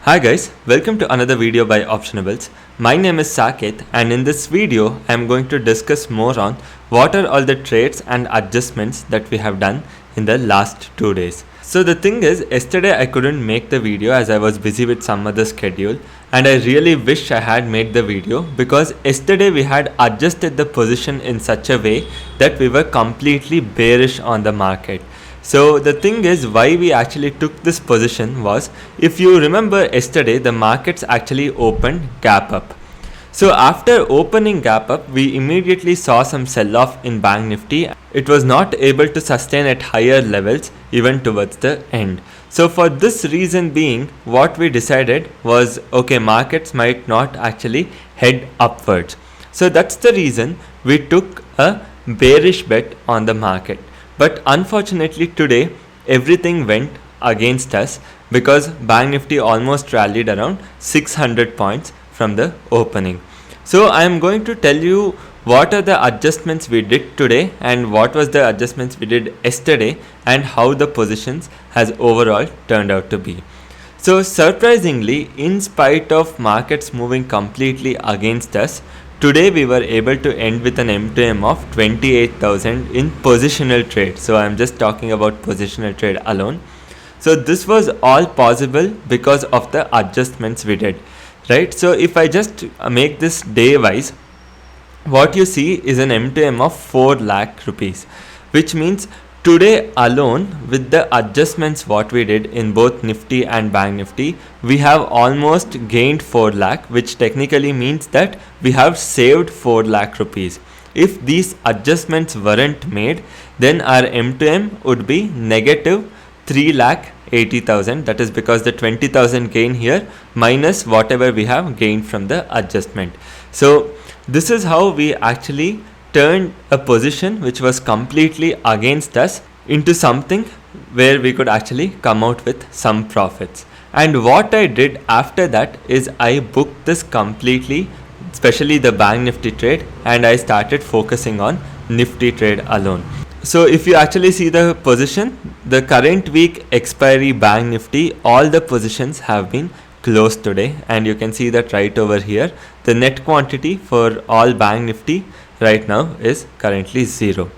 Hi guys, welcome to another video by Optionables. My name is Saket and in this video I am going to discuss more on what are all the trades and adjustments that we have done in the last 2 days. So the thing is, yesterday I couldn't make the video as I was busy with some other schedule, and I really wish I had made the video because yesterday we had adjusted the position in such a way that we were completely bearish on the market. So the thing is, why we actually took this position was, if you remember yesterday, the markets actually opened gap up. So after opening gap up, we immediately saw some sell off in Bank Nifty. It was not able to sustain at higher levels even towards the end. So for this reason being, what we decided was, okay, markets might not actually head upwards. So that's the reason we took a bearish bet on the market. But unfortunately today everything went against us because Bank Nifty almost rallied around 600 points from the opening. So I am going to tell you what are the adjustments we did today and what was the adjustments we did yesterday and how the positions has overall turned out to be. So surprisingly, in spite of markets moving completely against us, today we were able to end with an M2M of 28,000 in positional trade. So I'm just talking about positional trade alone. So this was all possible because of the adjustments we did, right? So if I just make this day wise, what you see is an M2M of 4 lakh rupees, which means today alone, with the adjustments what we did in both Nifty and Bank Nifty, we have almost gained 4 lakh, which technically means that we have saved 4 lakh rupees. If these adjustments weren't made, then our M2M would be negative 3 lakh 80,000. That is because the 20,000 gain here minus whatever we have gained from the adjustment. So this is how we actually turned a position which was completely against us into something where we could actually come out with some profits. And what I did after that is I booked this completely, especially the Bank Nifty trade, and I started focusing on Nifty trade alone. So if you actually see the position, the current week expiry Bank Nifty, all the positions have been closed today, and you can see that right over here. The net quantity for all Bank Nifty right now is currently 0.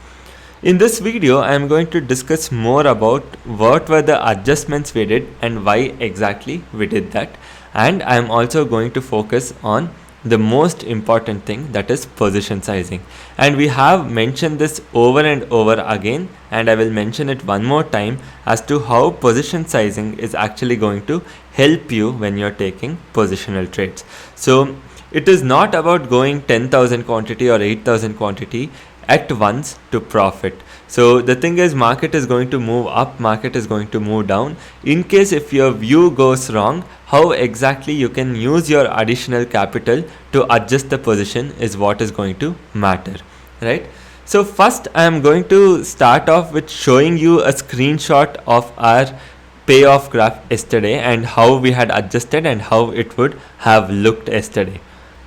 In this video, I am going to discuss more about what were the adjustments we did and why exactly we did that. And I am also going to focus on the most important thing, that is position sizing. And we have mentioned this over and over again, and I will mention it one more time as to how position sizing is actually going to help you when you're taking positional trades. So it is not about going 10,000 quantity or 8,000 quantity at once to profit. So the thing is, market is going to move up, market is going to move down. In case if your view goes wrong, how exactly you can use your additional capital to adjust the position is what is going to matter, right? So first I am going to start off with showing you a screenshot of our payoff graph yesterday and how we had adjusted and how it would have looked yesterday.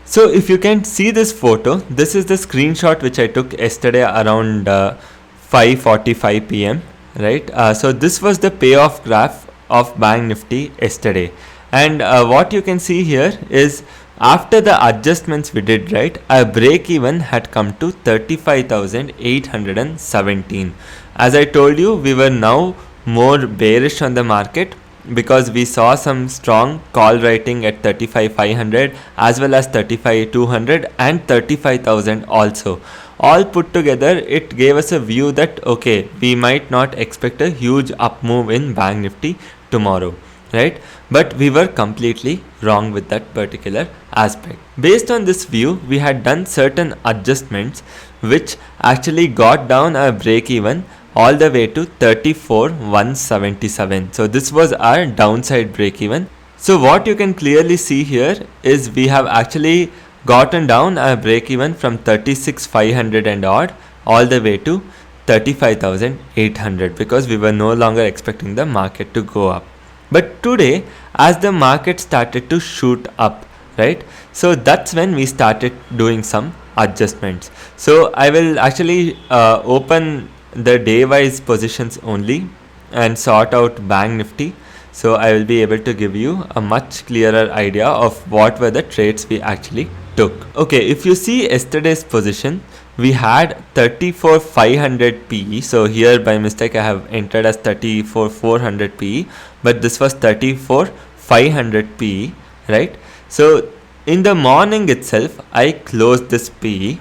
So if you can see this photo, this is the screenshot which I took yesterday around 5:45 p.m. right? So this was the payoff graph of Bank Nifty yesterday, and what you can see here is after the adjustments we did, right, our break even had come to 35,817. As I told you, we were now more bearish on the market because we saw some strong call writing at 35,500 as well as 35,200 and 35,000 also. All put together, it gave us a view that okay, we might not expect a huge up move in Bank Nifty tomorrow, right? But we were completely wrong with that particular aspect. Based on this view, we had done certain adjustments which actually got down our break even all the way to 34,177. So this was our downside break even. So what you can clearly see here is we have actually gotten down our break even from 36,500 and odd all the way to 35,800 because we were no longer expecting the market to go up. But today, as the market started to shoot up, right, so that's when we started doing some adjustments. So I will actually open the day wise positions only and sort out Bank Nifty. so I will be able to give you a much clearer idea of what were the trades we actually took. Okay, if you see yesterday's position, we had 34,500 PE. So here by mistake I have entered as 34,400 PE, but this was 34,500 PE, right? So in the morning itself, I closed this PE,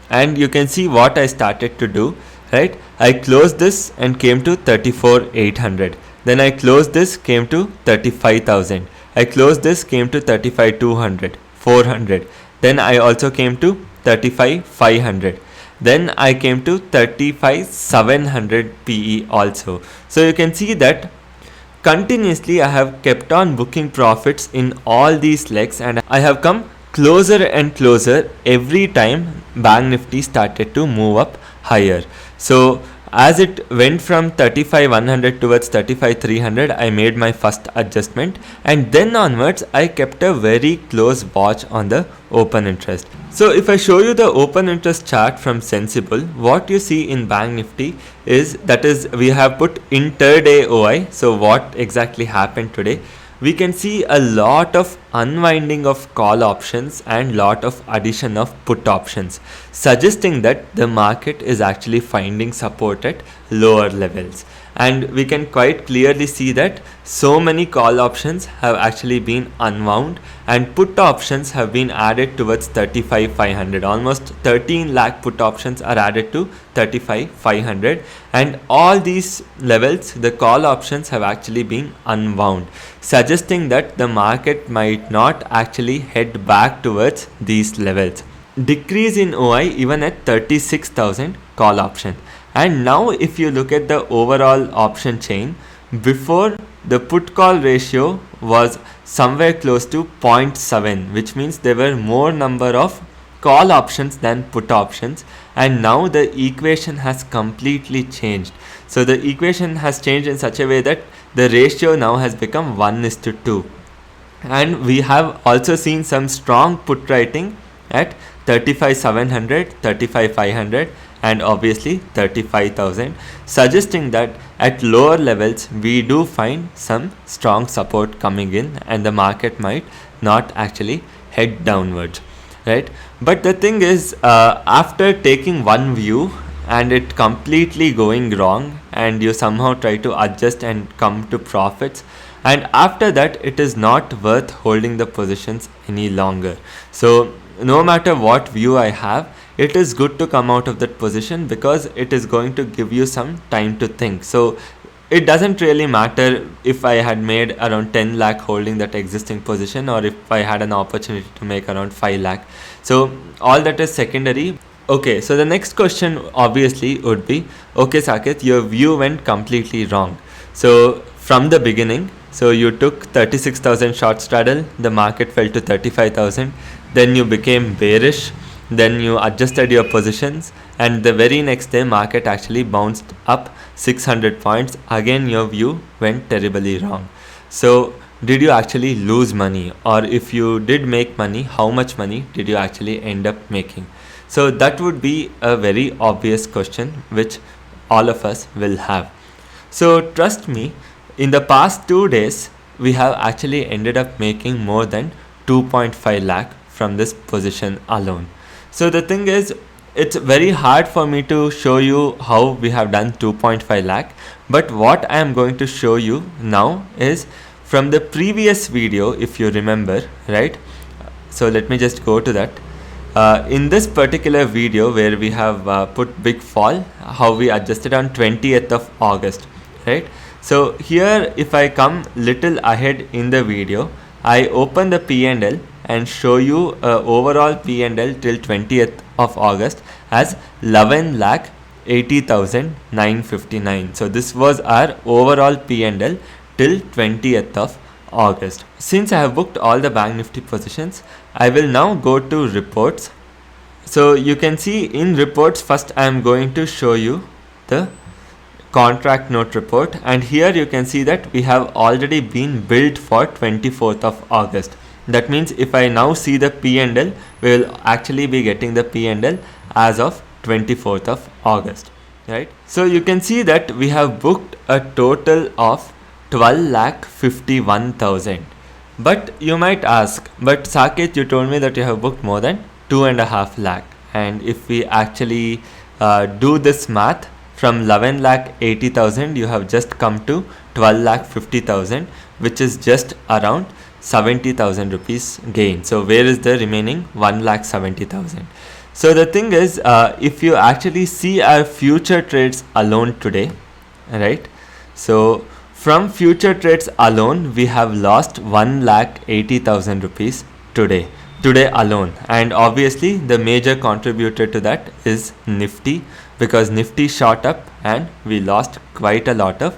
and you can see what I started to do, right? I closed this and came to 34,800. Then I closed this, came to 35,000. I closed this, came to 35,200, 400. Then I also came to 35,500. Then I came to 35,700 PE also. So you can see that continuously I have kept on booking profits in all these legs, and I have come closer and closer every time Bank Nifty started to move up higher. So as it went from 35,100 towards 35,300, I made my first adjustment, and then onwards I kept a very close watch on the open interest. So if I show you the open interest chart from Sensibull, what you see in Bank Nifty is, that is, we have put intraday OI. So what exactly happened today? We can see a lot of unwinding of call options and lot of addition of put options, suggesting that the market is actually finding support at lower levels. And we can quite clearly see that so many call options have actually been unwound, and put options have been added towards 35,500. Almost 13 lakh put options are added to 35,500, and all these levels the call options have actually been unwound, suggesting that the market might not actually head back towards these levels. Decrease in OI even at 36,000 call option. And now if you look at the overall option chain, before the put call ratio was somewhere close to 0.7, which means there were more number of call options than put options, and now the equation has completely changed. So the equation has changed in such a way that the ratio now has become 1:2, and we have also seen some strong put writing at 35,700, 35,500, and obviously 35,000, suggesting that at lower levels we do find some strong support coming in, and the market might not actually head downwards, right? But the thing is, after taking one view and it completely going wrong, and you somehow try to adjust and come to profits, and after that it is not worth holding the positions any longer. So no matter what view I have, it is good to come out of that position, because it is going to give you some time to think. So it doesn't really matter if I had made around 10 lakh holding that existing position, or if I had an opportunity to make around 5 lakh. So all that is secondary. Okay, so the next question obviously would be, okay Saket, your view went completely wrong. So from the beginning, so you took 36,000 short straddle, the market fell to 35,000, then you became bearish, then you adjusted your positions, and the very next day market actually bounced up 600 points. Again your view went terribly wrong. So did you actually lose money, or if you did make money, how much money did you actually end up making? So that would be a very obvious question which all of us will have. So trust me, in the past 2 days we have actually ended up making more than 2.5 lakh from this position alone. So the thing is, it's very hard for me to show you how we have done 2.5 lakh, but what I am going to show you now is from the previous video, if you remember, right? So let me just go to that. In this particular video where we have put big fall, how we adjusted on 20th of August, right? So here if I come little ahead in the video, I open the P&L and show you overall P&L till 20th of August as 11,80,959. So this was our overall P&L till 20th of August. Since I have booked all the Bank Nifty positions, I will now go to reports. So you can see in reports, first I am going to show you the contract note report, and here you can see that we have already been billed for 24th of August. That means if I now see the P&L, we will actually be getting the P&L as of 24th of August, right? So you can see that we have booked a total of 12,51,000. But you might ask, but Saket, you told me that you have booked more than 2.5 lakh. And if we actually do this math, from 11,80,000 you have just come to 12,50,000, which is just around 70,000 rupees gain. So where is the remaining 1,70,000? So the thing is, if you actually see our future trades alone today, right? So from future trades alone, we have lost 1,80,000 rupees today alone. And obviously the major contributor to that is Nifty, because Nifty shot up and we lost quite a lot of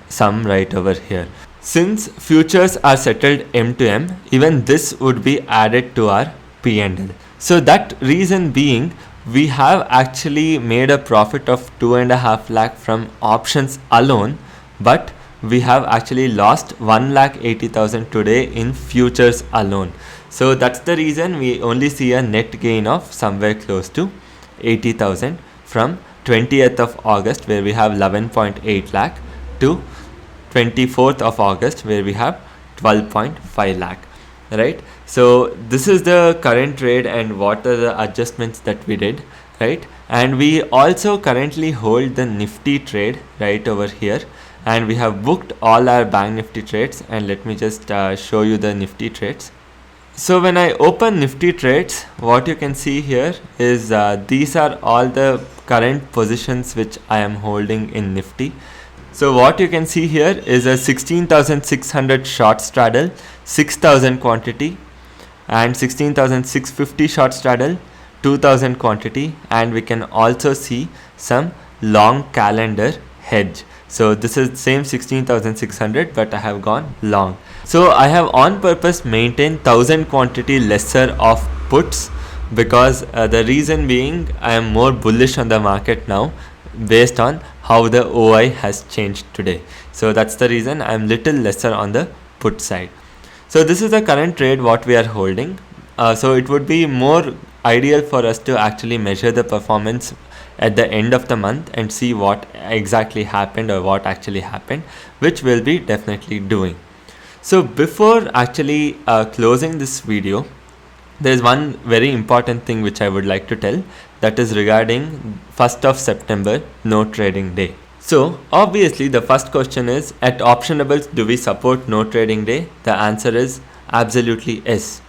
sum right over here. Since futures are settled M to M, even this would be added to our P&L. So that reason being, we have actually made a profit of 2.5 lakh from options alone, but we have actually lost 1,80,000 today in futures alone. So that's the reason we only see a net gain of somewhere close to 80,000 from 20th of August, where we have 11.8 lakh, to 24th of August, where we have 12.5 lakh, right? So this is the current trade and what are the adjustments that we did, right? And we also currently hold the Nifty trade right over here, and we have booked all our Bank Nifty trades. And let me just show you the Nifty trades. So when I open Nifty trades, what you can see here is these are all the current positions which I am holding in Nifty. So what you can see here is a 16,600 short straddle, 6,000 quantity, and 16,650 short straddle, 2,000 quantity, and we can also see some long calendar hedge. So this is same 16,600, but I have gone long. So I have on purpose maintained 1,000 quantity lesser of puts, because the reason being I am more bullish on the market now based on how the OI has changed today. So that's the reason I am little lesser on the put side. So this is the current trade what we are holding. So it would be more ideal for us to actually measure the performance at the end of the month and see what exactly happened or what actually happened, which we'll be definitely doing. So before actually closing this video, there is one very important thing which I would like to tell, that is regarding 1st of September, no trading day. So obviously the first question is, at Optionables, do we support no trading day? The answer is absolutely yes.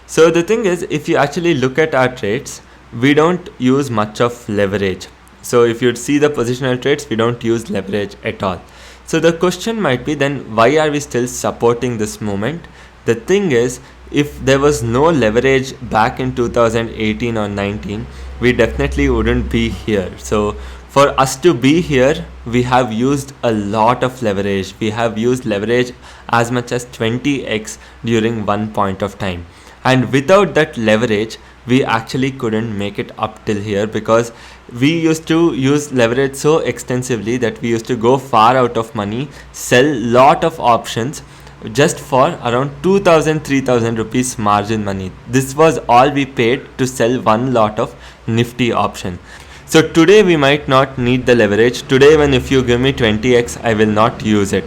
So the thing is, if you actually look at our trades, we don't use much of leverage. So if you see the positional trades, we don't use leverage at all. So the question might be, then why are we still supporting this movement? The thing is, if there was no leverage back in 2018 or 19, we definitely wouldn't be here. So for us to be here, we have used a lot of leverage. We have used leverage as much as 20x during one point of time. And without that leverage, we actually couldn't make it up till here, because we used to use leverage so extensively that we used to go far out of money, sell lot of options just for around 2,000-3,000 rupees margin money. This was all we paid to sell one lot of Nifty option. So today we might not need the leverage. Today, even if you give me 20x, I will not use it.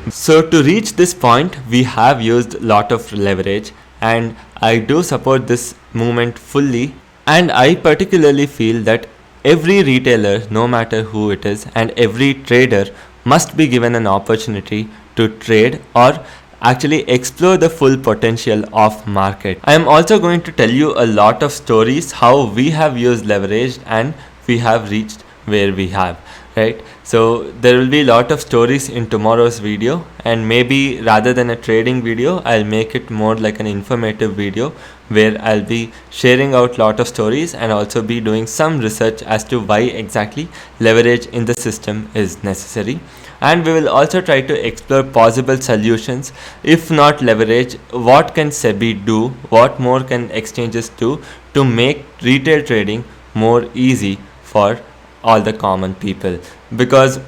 So to reach this point, we have used lot of leverage, and I do support this movement fully. And I particularly feel that every retailer, no matter who it is, and every trader must be given an opportunity to trade or actually explore the full potential of market. I am also going to tell you a lot of stories how we have used leverage and we have reached where we have, right? So there will be a lot of stories in tomorrow's video, and maybe rather than a trading video, I'll make it more like an informative video where I'll be sharing out lot of stories and also be doing some research as to why exactly leverage in the system is necessary. And we will also try to explore possible solutions. If not leverage, what can SEBI do? What more can exchanges do to make retail trading more easy for all the common people? Because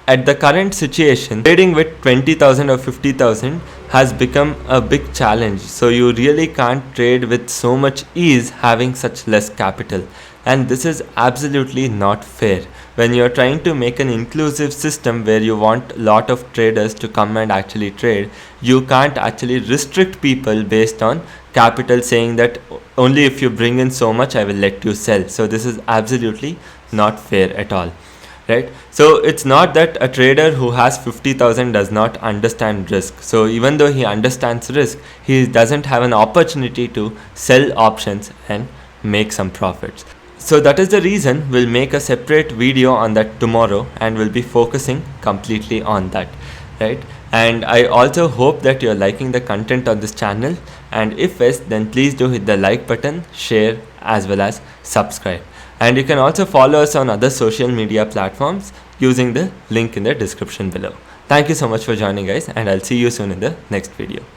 at the current situation, trading with 20,000 or 50,000 has become a big challenge. So you really can't trade with so much ease having such less capital. And this is absolutely not fair. When you're trying to make an inclusive system where you want a lot of traders to come and actually trade, you can't actually restrict people based on capital, saying that only if you bring in so much I will let you sell. So this is absolutely not fair at all. Right? So it's not that a trader who has 50,000 does not understand risk. So even though he understands risk, he doesn't have an opportunity to sell options and make some profits. So that is the reason we'll make a separate video on that tomorrow, and we'll be focusing completely on that, right? And I also hope that you're liking the content on this channel, and if yes, then please do hit the like button, share, as well as subscribe. And you can also follow us on other social media platforms using the link in the description below. Thank you so much for joining, guys, and I'll see you soon in the next video.